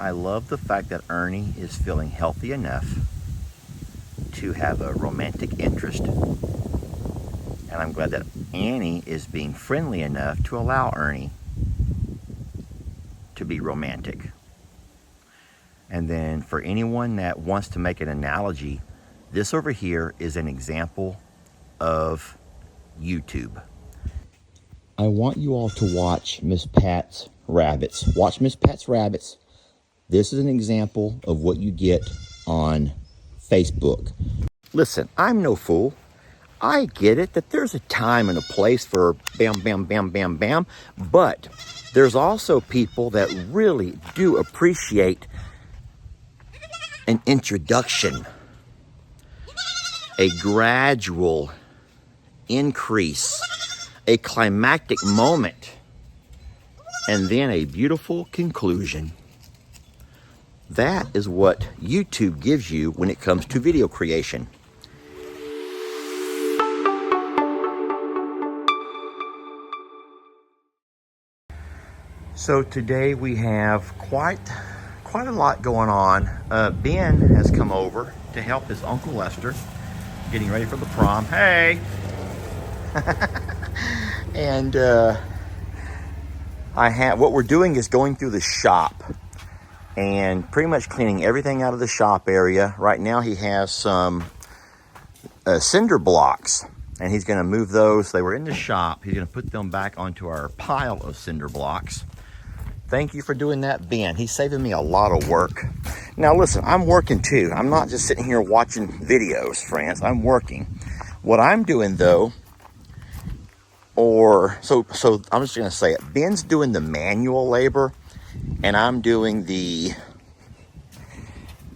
I love the fact that Ernie is feeling healthy enough to have a romantic interest. And I'm glad that Annie is being friendly enough to allow Ernie to be romantic. And then for anyone that wants to make an analogy, this over here is an example of YouTube. I want you all to watch Miss Pat's rabbits. Watch Miss Pat's rabbits. This is an example of what you get on Facebook. Listen, I'm no fool. I get it that there's a time and a place for bam, bam, bam, bam, bam. But there's also people that really do appreciate an introduction, a gradual increase, a climactic moment, and then a beautiful conclusion. That is what YouTube gives you when it comes to video creation. So today we have quite a lot going on. Ben has come over to help his Uncle Lester getting ready for the prom. Hey! And what we're doing is going through the shop and pretty much cleaning everything out of the shop area. Right now he has some cinder blocks, and he's going to move those. They were in the shop. He's going to put them back onto our pile of cinder blocks. Thank you for doing that, Ben. He's saving me a lot of work. Now listen, I'm working too. I'm not just sitting here watching videos, friends. I'm working. What I'm doing though, so I'm just going to say it. Ben's doing the manual labor, and I'm doing the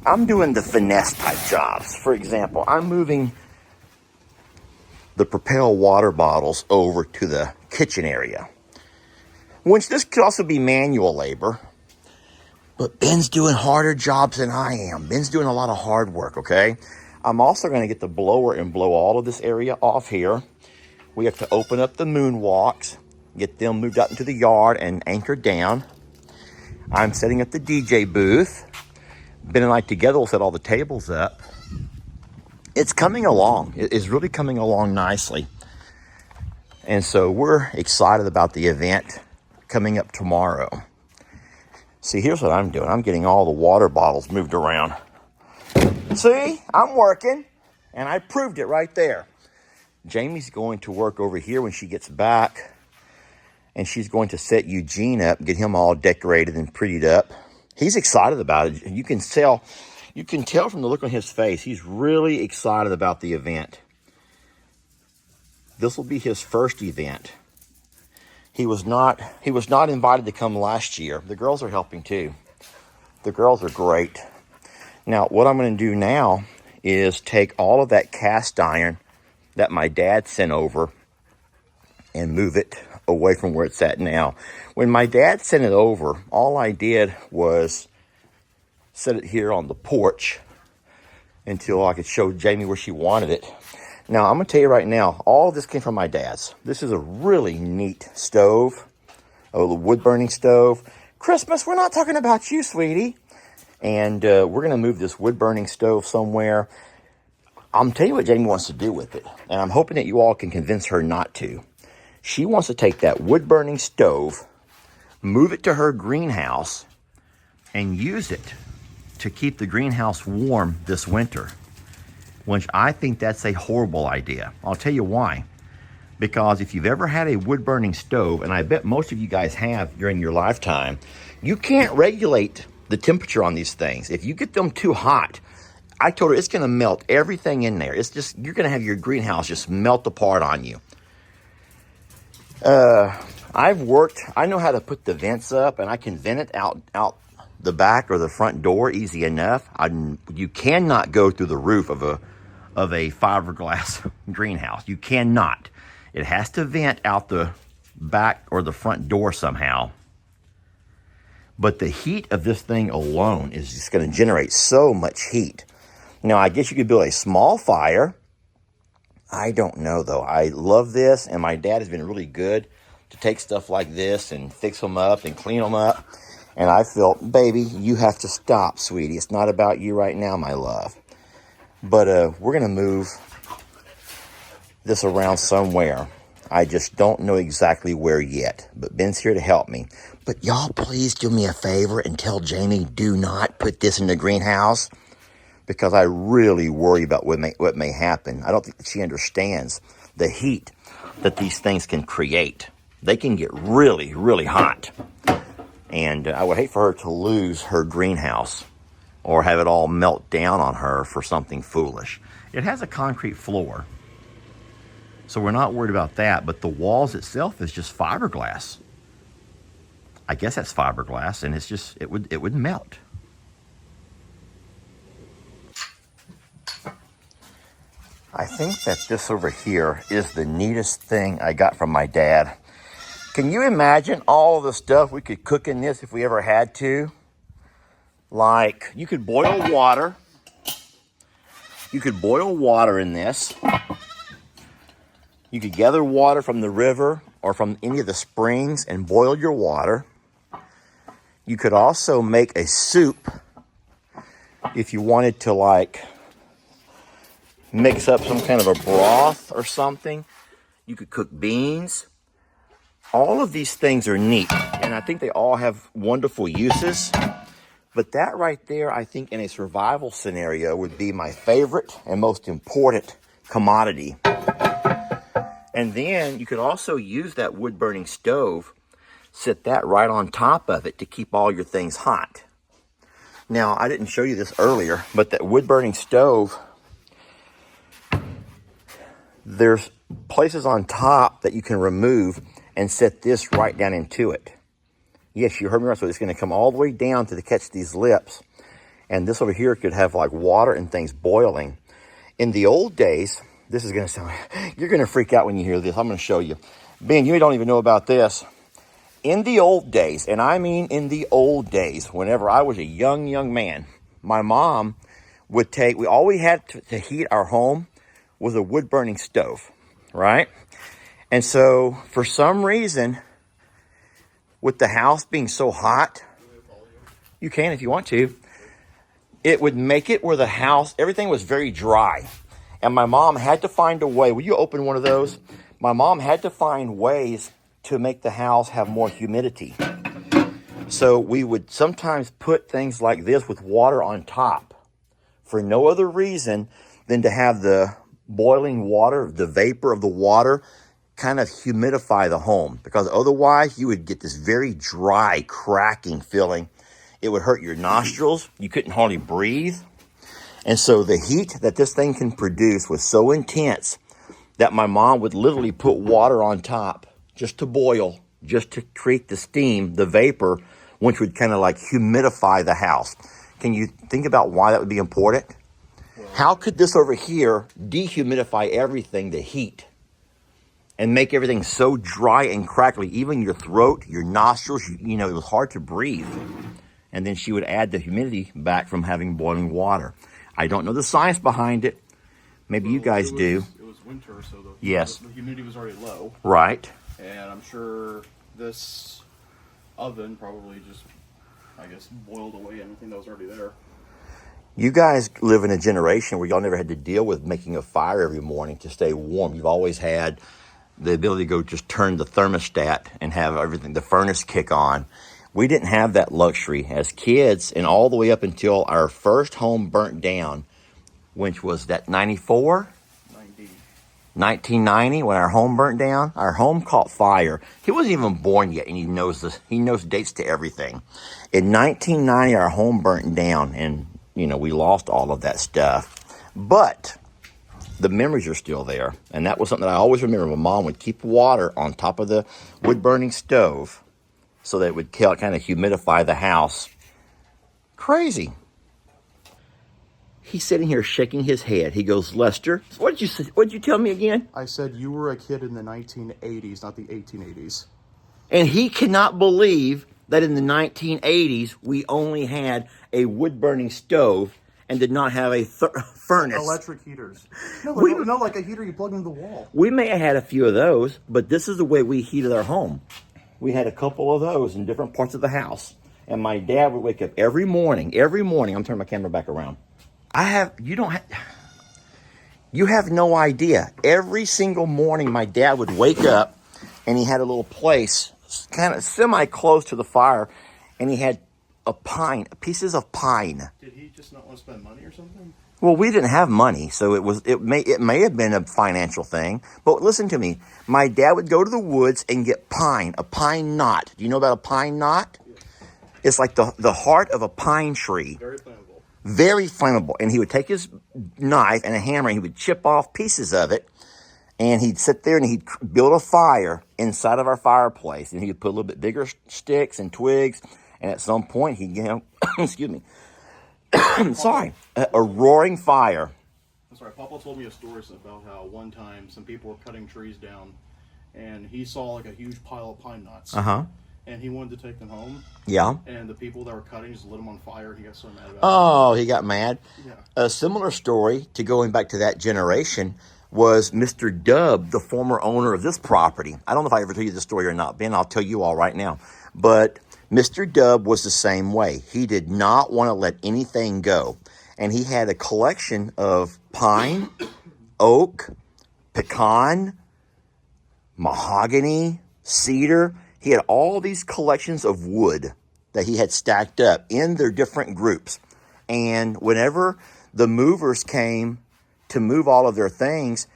finesse type jobs. For example, I'm moving the Propel water bottles over to the kitchen area, which this could also be manual labor. But Ben's doing harder jobs than I am. Ben's doing a lot of hard work, okay? I'm also going to get the blower and blow all of this area off here. We have to open up the moonwalks, get them moved out into the yard and anchored down. I'm setting up the DJ booth. Ben and I together will set all the tables up. It's coming along. It is really coming along nicely. And so we're excited about the event coming up tomorrow. See, here's what I'm doing. I'm getting all the water bottles moved around. See, I'm working, and I proved it right there. Jamie's going to work over here when she gets back, and she's going to set Eugene up, get him all decorated and prettied up. He's excited about it. You can tell from the look on his face, he's really excited about the event. This will be his first event. He was not invited to come last year. The girls are helping too. The girls are great. Now, what I'm going to do now is take all of that cast iron that my dad sent over and move it away from where it's at now. When my dad sent it over, all I did was set it here on the porch until I could show Jamie where she wanted it. Now, I'm going to tell you right now, all of this came from my dad's. This is a really neat stove, a wood-burning stove. Christmas, we're not talking about you, sweetie. And we're going to move this wood-burning stove somewhere. I'm telling you what Jamie wants to do with it, and I'm hoping that you all can convince her not to. She wants to take that wood-burning stove, move it to her greenhouse, and use it to keep the greenhouse warm this winter, which I think that's a horrible idea. I'll tell you why. Because if you've ever had a wood-burning stove, and I bet most of you guys have during your lifetime, you can't regulate the temperature on these things. If you get them too hot, I told her it's going to melt everything in there. It's just, you're going to have your greenhouse just melt apart on you. I know how to put the vents up, and I can vent it out the back or the front door easy enough. You cannot go through the roof of a fiberglass greenhouse. You cannot. It has to vent out the back or the front door somehow. But the heat of this thing alone is just going to generate so much heat. Now, I guess you could build a small fire. I don't know, though. I love this, and my dad has been really good to take stuff like this and fix them up and clean them up. And I felt, baby, you have to stop, sweetie. It's not about you right now, my love. But we're going to move this around somewhere. I just don't know exactly where yet. But Ben's here to help me. But y'all please do me a favor and tell Jamie, do not put this in the greenhouse. Because I really worry about what may happen. I don't think that she understands the heat that these things can create. They can get really, really hot. And I would hate for her to lose her greenhouse or have it all melt down on her for something foolish. It has a concrete floor, so we're not worried about that, but the walls itself is just fiberglass. I guess that's fiberglass, and it's just, it would melt. I think that this over here is the neatest thing I got from my dad. Can you imagine all the stuff we could cook in this if we ever had to? Like, you could boil water. You could boil water in this. You could gather water from the river or from any of the springs and boil your water. You could also make a soup if you wanted to, like, mix up some kind of a broth or something. You could cook beans. All of these things are neat, and I think they all have wonderful uses. But that right there, I think in a survival scenario would be my favorite and most important commodity. And then you could also use that wood-burning stove, set that right on top of it to keep all your things hot. Now, I didn't show you this earlier, but that wood-burning stove, there's places on top that you can remove and set this right down into it. Yes, you heard me right. So it's going to come all the way down to catch these lips. And this over here could have like water and things boiling. In the old days, this is going to sound, you're going to freak out when you hear this. I'm going to show you. Ben, you don't even know about this. In the old days, and I mean in the old days, whenever I was a young man, my mom would all we had to heat our home was a wood-burning stove, right? And so, for some reason, with the house being so hot, you can if you want to, it would make it where the house, everything was very dry. And my mom had to find a way. Will you open one of those? My mom had to find ways to make the house have more humidity. So we would sometimes put things like this with water on top for no other reason than to have the boiling water, the vapor of the water, kind of humidify the home, because otherwise you would get this very dry, cracking feeling. It would hurt your nostrils. You couldn't hardly breathe. And so the heat that this thing can produce was so intense that my mom would literally put water on top just to boil, just to create the steam, the vapor, which would kind of like humidify the house. Can you think about why that would be important? How could this over here dehumidify everything, the heat, and make everything so dry and crackly, even your throat, your nostrils, it was hard to breathe. And then she would add the humidity back from having boiling water. I don't know the science behind it. Maybe you guys do. It was winter, so the humidity was already low. Right. And I'm sure this oven probably just, I guess, boiled away anything that was already there. You guys live in a generation where y'all never had to deal with making a fire every morning to stay warm. You've always had the ability to go just turn the thermostat and have everything, the furnace kick on. We didn't have that luxury as kids, and all the way up until our first home burnt down, which was that 1990, when our home burnt down. Our home caught fire. He wasn't even born yet, and he knows this. He knows dates to everything. In 1990, our home burnt down, and we lost all of that stuff. But the memories are still there, and that was something that I always remember. My mom would keep water on top of the wood-burning stove so that it would kind of humidify the house. Crazy. He's sitting here shaking his head. He goes, Lester, what did you tell me again? I said you were a kid in the 1980s, not the 1880s. And he cannot believe that in the 1980s, we only had a wood-burning stove and did not have a furnace. Electric heaters. No, We- like a heater you plug into the wall. We may have had a few of those, but this is the way we heated our home. We had a couple of those in different parts of the house. And my dad would wake up every morning, I'm turning my camera back around. You have no idea. Every single morning my dad would wake up and he had a little place kind of semi-close to the fire, and he had pieces of pine. Did he just not want to spend money or something? Well, we didn't have money, so it may have been a financial thing. But listen to me. My dad would go to the woods and get a pine knot. Do you know about a pine knot? Yeah. It's like the heart of a pine tree. Very flammable. Very flammable. And he would take his knife and a hammer and he would chip off pieces of it. And he'd sit there and he'd build a fire inside of our fireplace. And he'd put a little bit bigger sticks and twigs. And at some point he'd, excuse me. Sorry, a roaring fire. That's right. Papa told me a story about how one time some people were cutting trees down, and he saw like a huge pile of pine knots. And he wanted to take them home. Yeah. And the people that were cutting just lit them on fire. He got so mad about it. Oh, he got mad. Yeah. A similar story to going back to that generation was Mr. Dubb, the former owner of this property. I don't know if I ever told you this story or not, Ben. I'll tell you all right now. But Mr. Dubb was the same way. He did not want to let anything go. And he had a collection of pine, oak, pecan, mahogany, cedar. He had all these collections of wood that he had stacked up in their different groups. And whenever the movers came to move all of their things,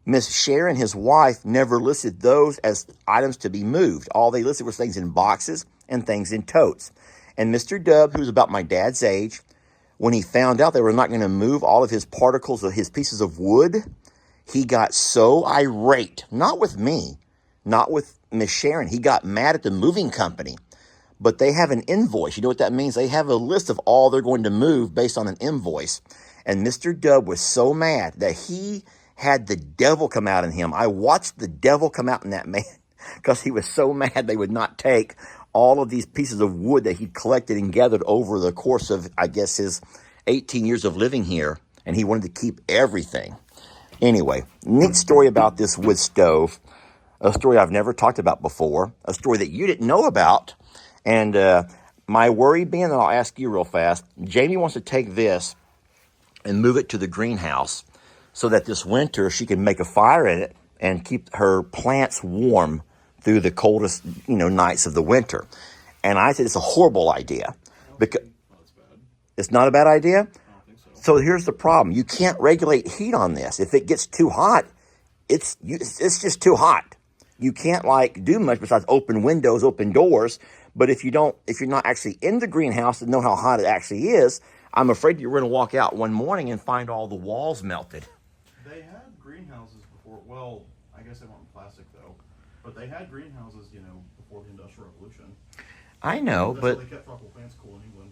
Miss Sharon, his wife, never listed those as items to be moved. All they listed was things in boxes and things in totes. And Mr. Dubb, who's about my dad's age, when he found out they were not going to move all of his particles of his pieces of wood, he got so irate. Not with me, not with Miss Sharon. He got mad at the moving company. But they have an invoice. You know what that means? They have a list of all they're going to move based on an invoice. And Mr. Dubb was so mad that he had the devil come out in him. I watched the devil come out in that man because he was so mad they would not take all of these pieces of wood that he'd collected and gathered over the course of, I guess, his 18 years of living here. And he wanted to keep everything. Anyway, neat story about this wood stove. A story I've never talked about before. A story that you didn't know about. And my worry being, and I'll ask you real fast, Jamie wants to take this and move it to the greenhouse so that this winter she can make a fire in it and keep her plants warm through the coldest, nights of the winter. And I said it's a horrible idea. Because it's not a bad idea? I don't think so. So here's the problem. You can't regulate heat on this. If it gets too hot, it's just too hot. You can't do much besides open windows, open doors. But if you're not actually in the greenhouse to know how hot it actually is, I'm afraid you're going to walk out one morning and find all the walls melted. They had greenhouses before. Well, I guess they weren't plastic though. But they had greenhouses, before the Industrial Revolution. I know, That's but how they kept tropical plants cool in England.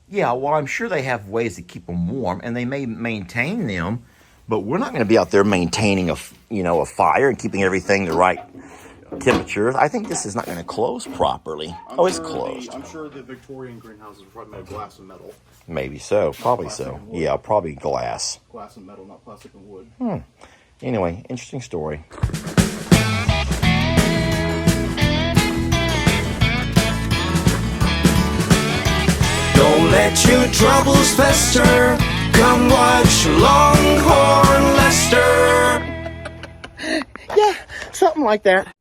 yeah, well, I'm sure they have ways to keep them warm, and they may maintain them. But we're not going to be out there maintaining a fire and keeping everything the right temperature. I think this is not going to close properly. It's closed. I'm sure the Victorian greenhouses were probably made of glass and metal. Maybe so. Probably Plastic so. and wood. Yeah, probably glass. Glass and metal, not plastic and wood. Anyway, interesting story. Don't let your troubles fester. Come watch Longhorn Lester. Yeah, something like that.